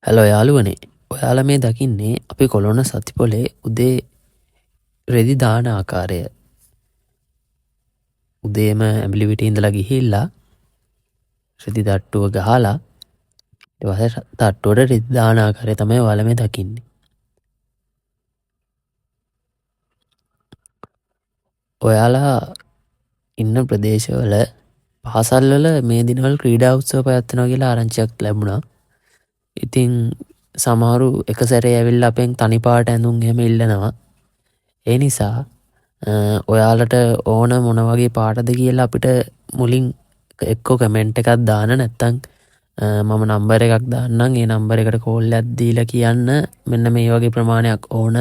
Hello යාළුවනේ, ඔයාලා මේ දකින්නේ අපි කොළොන සතිපොලේ උදේ රෙදි දාන ආකාරය. උදේම ඇඹිලිවිට ඉඳලා ගිහිල්ලා රෙදි තට්ටුව ගහලා ඊට පස්සේ තට්ටුවට රෙදි දාන ආකාරය තමයි ඔයාලා මේ දකින්නේ. ඔයාලා ඉන්න ප්‍රදේශවල පාසල්වල මේ දිනවල ක්‍රීඩා උත්සව පැවැත්වෙනවා කියලා ආරංචියක් ලැබුණා. ඉතින් සමහරු එක සැරේ ඇවිල්ලා අපෙන් තනිපාට ඇඳුම් එහෙම ඉල්ලනවා. ඒ නිසා ඔයාලට ඕන මොන වගේ පාටද කියලා අපිට මුලින් එක්කෝ කමෙන්ට් එකක් දාන්න, නැත්තම් මම නම්බර එකක් දාන්නම්. ඒ නම්බර එකට කෝල් එකක් දීලා කියන්න මෙන්න මේ වගේ ප්‍රමාණයක් ඕන,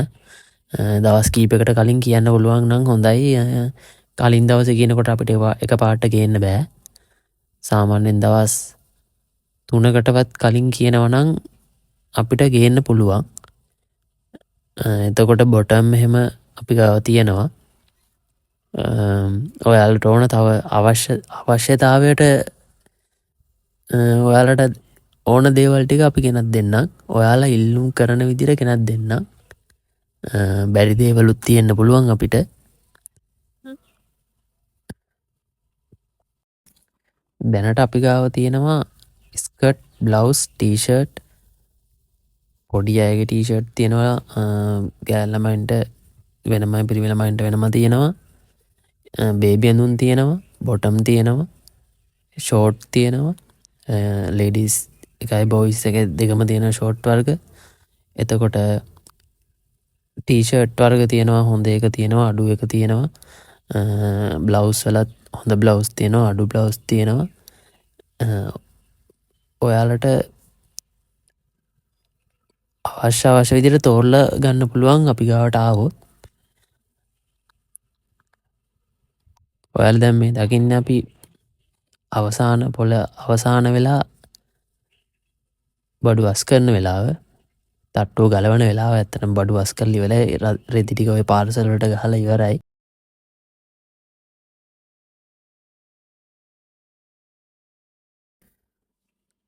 දවස් කීපයකට කලින් කියන්න පුළුවන් නම් හොඳයි. කලින් දවසේ කියනකොට අපිට එක පාට ගේන්න බෑ. සාමාන්‍යයෙන් දවස් 3කටවත් කලින් කියනවා නම් අපිට ගේන්න පුළුවන්. එතකොට බොටම් එහෙම අපි ගාව තියෙනවා. ඔයාලට ඕන තව අවශ්‍යතාවයට ඔයාලට ඕන දේවල් ටික අපි ගෙනත් දෙන්නම්. ඔයාලා ඉල්ලුම් කරන විදිහට ගෙනත් දෙන්නම්. බැරි දේවලුත් තියෙන්න පුළුවන් අපිට. දැනට අපි ගාව තියෙනවා ස්කර්ට්, බ්ලවුස්, ටී-ෂර්ට්, පොඩි අයගේ ටී-ෂර්ට් තියෙනවා, ගෑල් ළමයින්ට වෙනමයි පිරිමි ළමයින්ට වෙනම තියෙනවා, බේබි ඇඳුම් තියෙනවා, බොටම් තියෙනවා, ෂෝට් තියෙනවා, ලේඩීස් එකයි බොයිස් එක දෙකම තියෙන ෂෝට් වර්ග. එතකොට ටීෂර්ට් වර්ග තියෙනවා, හොඳ එක තියෙනවා, අඩු එක තියෙනවා. බ්ලවුස් වලත් හොඳ බ්ලවුස් තියෙනවා, අඩු බ්ලවුස් තියෙනවා. ඔයාලට අවශ්‍ය විදිහට තෝරලා ගන්න පුළුවන් අපි ගාවට ආවොත්. ඔයාලා දැන් මේ දකින්න අපි අවසාන වෙලා බඩු වස් කරන වෙලාව, තට්ටුව ගලවන වෙලාව. ඇත්තටම බඩු වස් කරලා ඉවරයි, රෙදි ටික ඔය පාර්සල් වලට ගහලා ඉවරයි.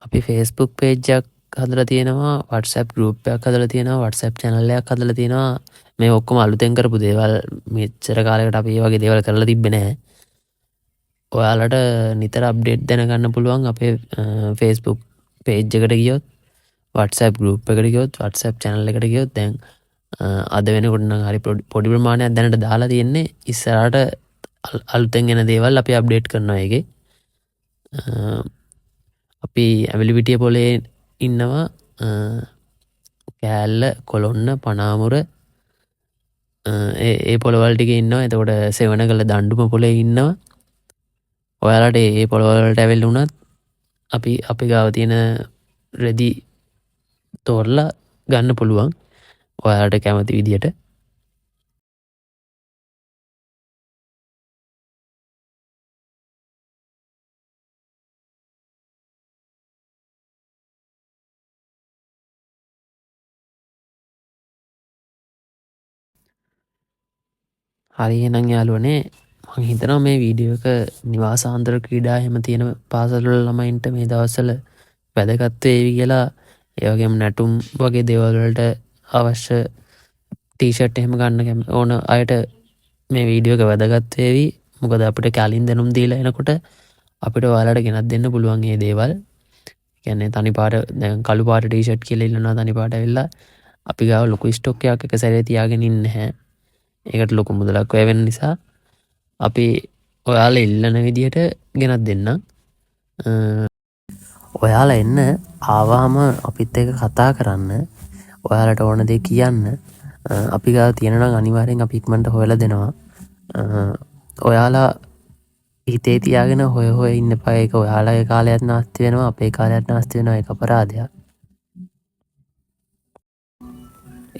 අපි Facebook page එකක් හදලා තියෙනවා, WhatsApp group එකක් හදලා තියෙනවා, WhatsApp channel එකක් හදලා තියෙනවා. මේ ඔක්කොම අලුතෙන් කරපු දේවල්. මෙච්චර කාලයකට අපි මේ වගේ දේවල් කරලා තිබ්බේ නැහැ. ඔයාලට නිතර අප්ඩේට් දැනගන්න පුළුවන් අපේ Facebook page එකට ගියොත්, WhatsApp group එකට ගියොත්, WhatsApp channel එකට ගියොත්. දැන් අද වෙනකොට නම් හරි පොඩි ප්‍රමාණයක් දැනට දාලා තියෙන්නේ. ඉස්සරහට අලුතෙන් එන දේවල් අපි අප්ඩේට් කරනවා ඒකේ. අපි ඇවිලිවිටිය පොලේ ඉන්නවා, කෑල්ල, කොළොන්න, පනාමුර ඒ පොළවල් ටික ඉන්නවා. එතකොට සෙවණගල දඬුම පොලේ ඉන්නවා. ඔයාලට ඒ පොළවල්වලට ඇවිල්ලා වුණත් අපි ගාව තියෙන රෙදි තෝරලා ගන්න පුළුවන් ඔයාලට කැමති විදියට. හරි එහෙනම් යාළුවනේ, මම හිතනවා මේ වීඩියෝ එක නිවාසාන්තර ක්‍රීඩා එහෙම තියෙන පාසල්වල ළමයින්ට මේ දවස්වල වැදගත් වේවි කියලා. ඒ වගේම නැටුම් වගේ දේවල් වලට අවශ්‍ය ටී-ෂර්ට් එහෙම ගන්න ඕන අයට මේ වීඩියෝ එක වැදගත් වේවි. මොකද අපිට කලින් දැනුම් දීලා එනකොට අපිට ඔයාලට ගෙනත් දෙන්න පුළුවන් මේ දේවල්. කියන්නේ තනි පාට, දැන් කළු පාට ටී-ෂර්ට් කියලා ඉල්ලනවා තනි පාට ඇවිල්ලා අපි ගාව ලොකු ස්ටොක් එකක් එක සැරේ තියාගෙන ඉන්නේ නැහැ. ඒකට ලොකු මුදලක් වැය වෙන නිසා අපි ඔයාලා ඉල්ලන විදිහට ගෙනත් දෙන්නම්. ඔයාලා එන්න ආවම අපිත් එක්ක කතා කරන්න, ඔයාලට ඕන දේ කියන්න. අපි ගාව තියෙන නම් අනිවාර්යෙන් අපි ඉක්මනට හොයලා දෙනවා. ඔයාලා හිතේ තියාගෙන හොය ඉන්න එපා. ඒක ඔයාලගේ කාලයක් නාස්ති වෙනවා, අපේ කාලයක් නාස්ති වෙනවා. ඒක අපරාධයක්.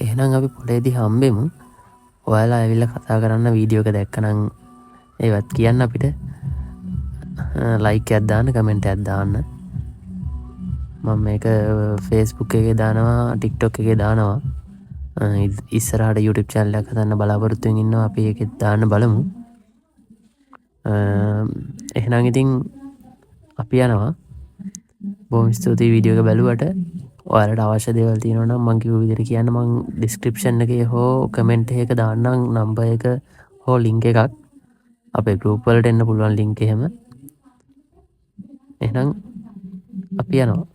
එහෙනම් අපි පොලේදී හම්බෙමු. ඔයාලා ඇවිල්ලා කතා කරන්න. වීඩියෝ එක දැක්කනම් ඒවත් කියන්න අපිට. ලයික් එකක් දාන්න, කමෙන්ට් එකක් දාන්න. මම මේක Facebook එකේ දානවා, TikTok එකේ දානවා. ඉස්සරහට YouTube channel එකක් හදන්න බලාපොරොත්තු වෙමින් ඉන්නවා. අපි ඒකෙත් දාන්න බලමු. එහෙනම් ඉතින් අපි යනවා. බොහොම ස්තුතියි වීඩියෝ එක බැලුවට. ඔයාලට අවශ්‍ය දේවල් තියෙනවා නම් මං කිව්ව විදිහට කියන්න. මං ඩිස්ක්‍රිප්ෂන් එකේ හෝ කමෙන්ට් එකක දාන්නම් නම්බර් එක හෝ ලින්ක් එකක්. අපේ ගෲප් වලට එන්න පුළුවන් ලින්ක් එහෙම. එහෙනම් අපි යනවා.